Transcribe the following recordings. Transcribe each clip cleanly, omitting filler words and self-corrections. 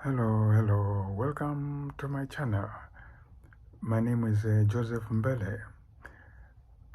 Hello, welcome to my channel. My name is Joseph Mbele.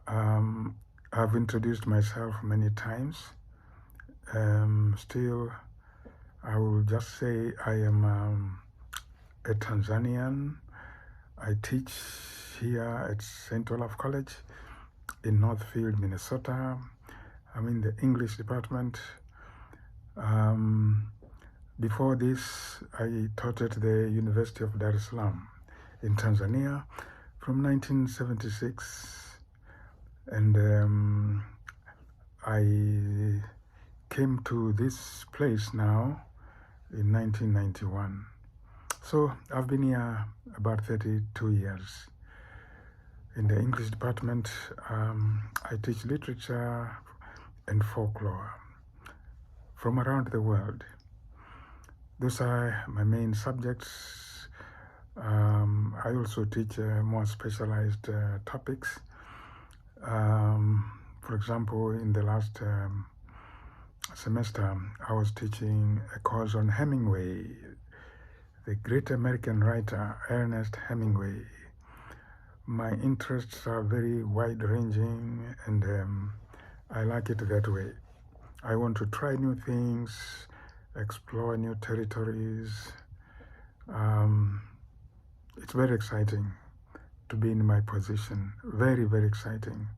I've introduced myself many times. Still, I will just say I am a Tanzanian. I teach here at St. Olaf College in Northfield, Minnesota. I'm in the English department. Before this, I taught at the University of Dar es Salaam in Tanzania from 1976, and I came to this place now in 1991. So I've been here about 32 years. In the English department, I teach literature and folklore from around the world. Those are my main subjects. I also teach more specialized topics. For example, in the last semester, I was teaching a course on Hemingway, the great American writer, Ernest Hemingway. My interests are very wide-ranging, and I like it that way. I want to try new things, explore new territories. It's very exciting to be in my position. Very, very exciting,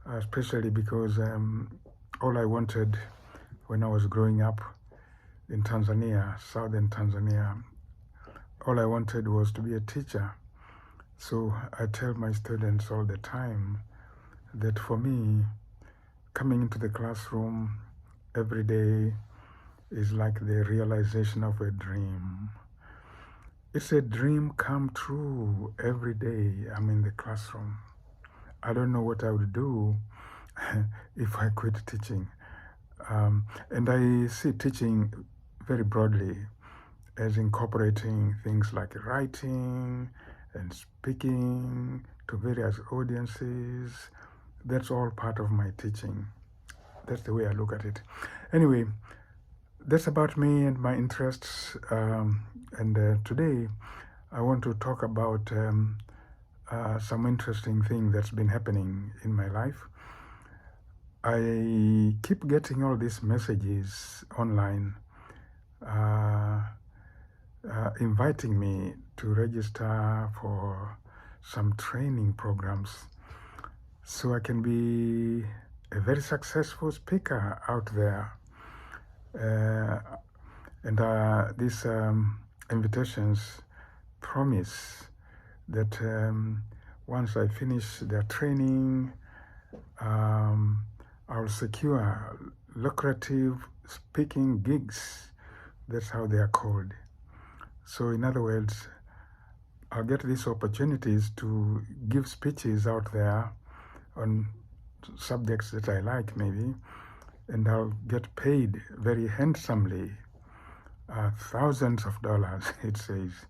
especially because all I wanted when I was growing up in Tanzania, southern Tanzania, all I wanted was to be a teacher. So I tell my students all the time that for me, coming into the classroom every day is like the realization of a dream. It's a dream come true every day I'm in the classroom. I don't know what I would do if I quit teaching. And I see teaching very broadly as incorporating things like writing and speaking to various audiences. That's all part of my teaching. That's the way I look at it. Anyway, that's about me and my interests. Today, I want to talk about some interesting thing that's been happening in my life. I keep getting all these messages online inviting me to register for some training programs so I can be a very successful speaker out there. These invitations promise that once I finish their training, I'll secure lucrative speaking gigs. That's how they are called. So in other words, I'll get these opportunities to give speeches out there on subjects that I like maybe, and I'll get paid very handsomely, thousands of dollars, it says.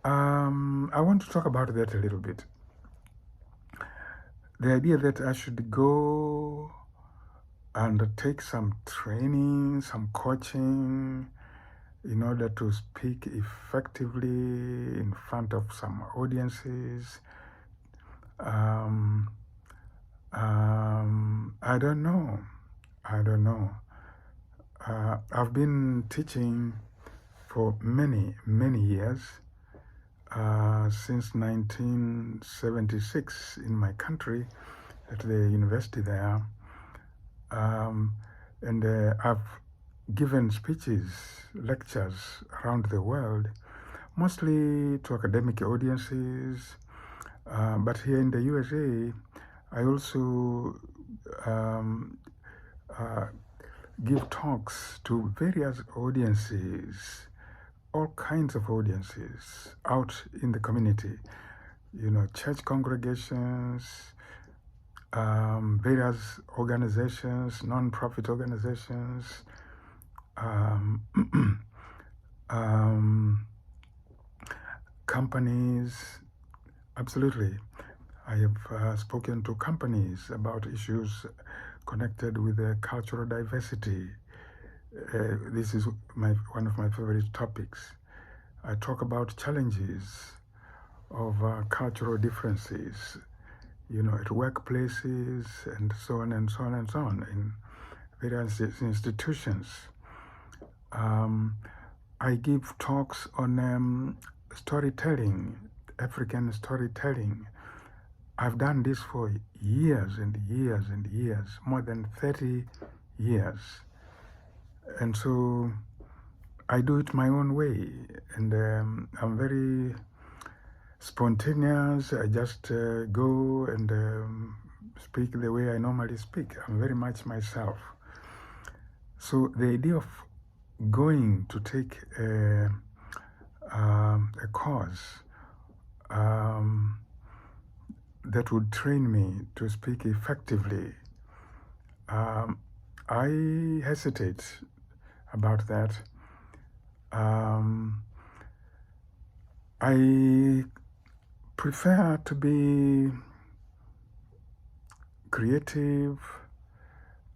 I want to talk about that a little bit. The idea that I should go and take some training, some coaching, in order to speak effectively in front of some audiences. I don't know. I've been teaching for many years, since 1976 in my country at the university there. I've given speeches, lectures around the world, mostly to academic audiences. But here in the USA, I also give talks to various audiences, all kinds of audiences out in the community, church congregations, various organizations, non-profit organizations, companies. Absolutely. I have spoken to companies about issues connected with cultural diversity This is one of my favorite topics. I talk about challenges of cultural differences, at workplaces and so on and so on and so on in various institutions. I give talks on storytelling, African storytelling. I've done this for years and years and years, more than 30 years. And so I do it my own way, and I'm very spontaneous. I just go and speak the way I normally speak. I'm very much myself. So the idea of going to take a course that would train me to speak effectively, I hesitate about that. I prefer to be creative.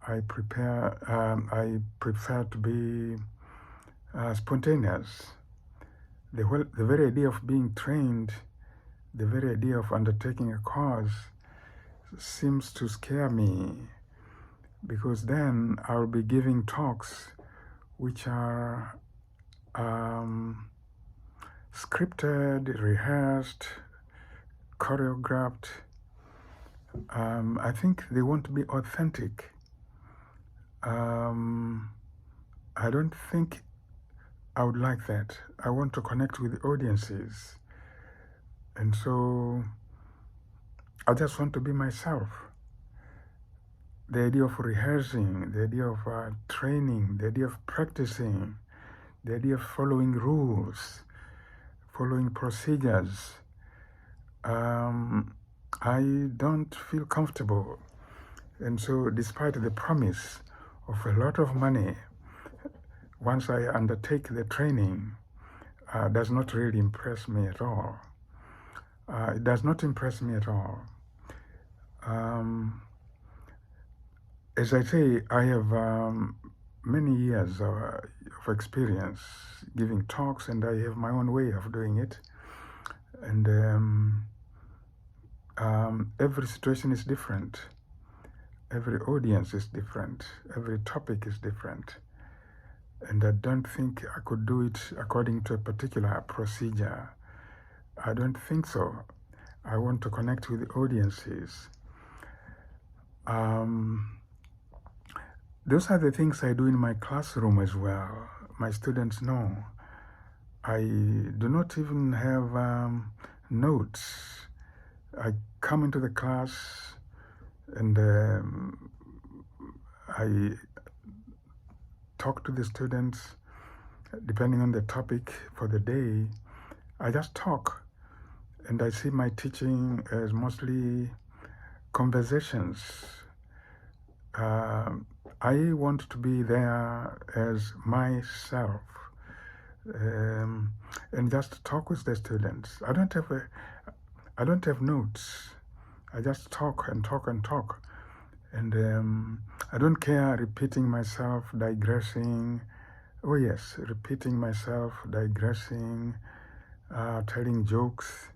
I prefer to be spontaneous. The very idea of being trained, the very idea of undertaking a course seems to scare me, because then I'll be giving talks which are scripted, rehearsed, choreographed. I think they won't be authentic. I don't think I would like that. I want to connect with audiences. And so I just want to be myself. The idea of rehearsing, the idea of training, the idea of practicing, the idea of following rules, following procedures, I don't feel comfortable. And so despite the promise of a lot of money, once I undertake the training, does not really impress me at all. It does not impress me at all. As I say, I have many years of experience giving talks, and I have my own way of doing it. And every situation is different. Every audience is different. Every topic is different. And I don't think I could do it according to a particular procedure. I don't think so. I want to connect with the audiences. Those are the things I do in my classroom as well. My students know. I do not even have notes. I come into the class and I talk to the students depending on the topic for the day. I just talk, and I see my teaching as mostly conversations. I want to be there as myself, and just talk with the students. I don't have notes. I just talk and talk and talk, and I don't care repeating myself, digressing. Oh yes, repeating myself, digressing, telling jokes,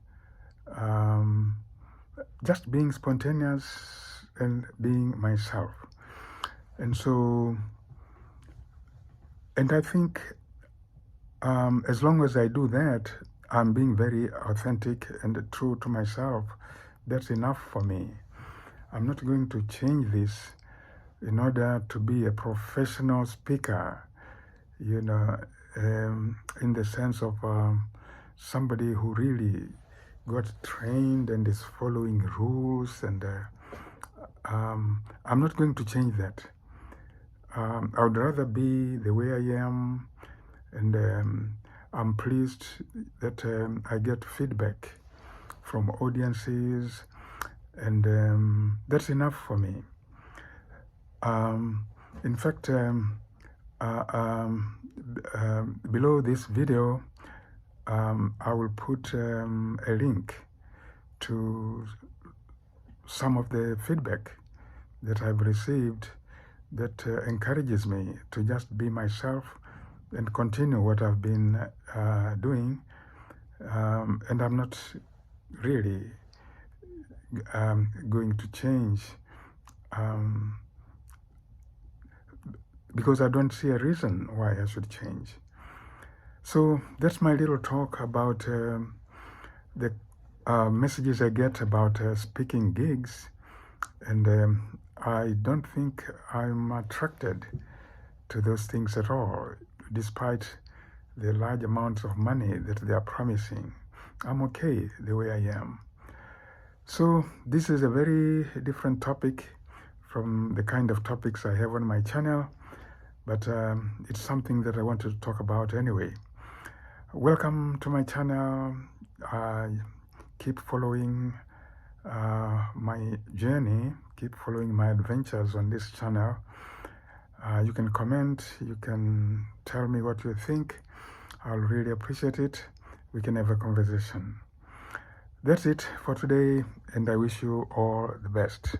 just being spontaneous and being myself. And so, and I think as long as I do that, I'm being very authentic and true to myself. That's enough for me. I'm not going to change this in order to be a professional speaker, in the sense of somebody who really got trained and is following rules. And I'm not going to change that. I would rather be the way I am, and I'm pleased that I get feedback from audiences, and that's enough for me. In fact, below this video, I will put a link to some of the feedback that I've received that encourages me to just be myself and continue what I've been doing. And I'm not really going to change because I don't see a reason why I should change. So that's my little talk about the messages I get about speaking gigs, and I don't think I'm attracted to those things at all, despite the large amounts of money that they are promising. I'm okay the way I am. So this is a very different topic from the kind of topics I have on my channel, but it's something that I want to talk about anyway. Welcome to my channel. Keep following my journey, keep following my adventures on this channel. You can comment, you can tell me what you think. I'll really appreciate it. We can have a conversation. That's it for today, and I wish you all the best.